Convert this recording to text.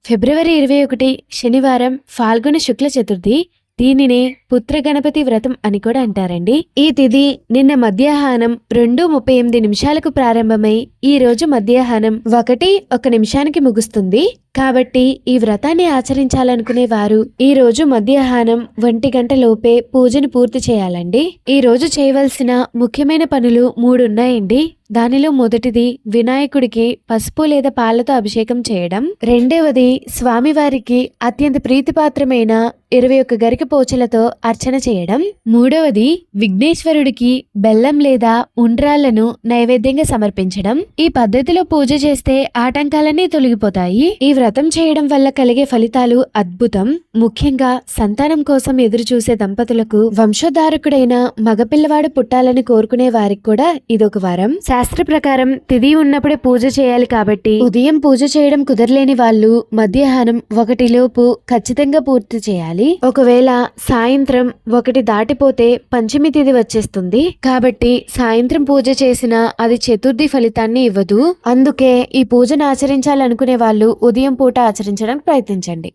ఫిబ్రవరి 21 శనివారం ఫాల్గుణ శుక్ల చతుర్థి. దీనినే పుత్ర గణపతి వ్రతం అని కూడా అంటారండి. ఈ తిథి నిన్న మధ్యాహ్నం 2:38 ప్రారంభమై ఈ రోజు మధ్యాహ్నం 1:01 ముగుస్తుంది. కాబట్టి ఈ వ్రతాన్ని ఆచరించాలనుకునే వారు ఈ రోజు మధ్యాహ్నం 1 గంట లోపే పూజను పూర్తి చేయాలండి. ఈ రోజు చేయవలసిన ముఖ్యమైన పనులు 3 ఉన్నాయండి. దానిలో మొదటిది వినాయకుడికి పసుపు లేదా పాలతో అభిషేకం చేయడం. రెండవది స్వామివారికి అత్యంత ప్రీతిపాత్రమైన 21 గరిక పోచలతో అర్చన చేయడం. మూడవది విఘ్నేశ్వరుడికి బెల్లం లేదా ఉండ్రాళ్లను నైవేద్యంగా సమర్పించడం. ఈ పద్ధతిలో పూజ చేస్తే ఆటంకాలన్నీ తొలగిపోతాయి. ఈ వ్రతం చేయడం వల్ల కలిగే ఫలితాలు అద్భుతం. ముఖ్యంగా సంతానం కోసం ఎదురు చూసే దంపతులకు, వంశోద్ధారకుడైన మగపిల్లవాడు పుట్టాలని కోరుకునే వారికి కూడా ఇదొక వరం. శాస్త్ర ప్రకారం తిథి ఉన్నప్పుడే పూజ చేయాలి కాబట్టి ఉదయం పూజ చేయడం కుదరలేని వాళ్ళు మధ్యాహ్నం 1 లోపు ఖచ్చితంగా పూర్తి చేయాలి. ఒకవేళ సాయంత్రం 1 దాటిపోతే పంచమి తిథి వచ్చేస్తుంది. కాబట్టి సాయంత్రం పూజ చేసినా అది చతుర్థి ఫలితాన్ని ఇవ్వదు. అందుకే ఈ పూజను ఆచరించాలనుకునే వాళ్ళు ఉదయం పూట ఆచరించడానికి ప్రయత్నించండి.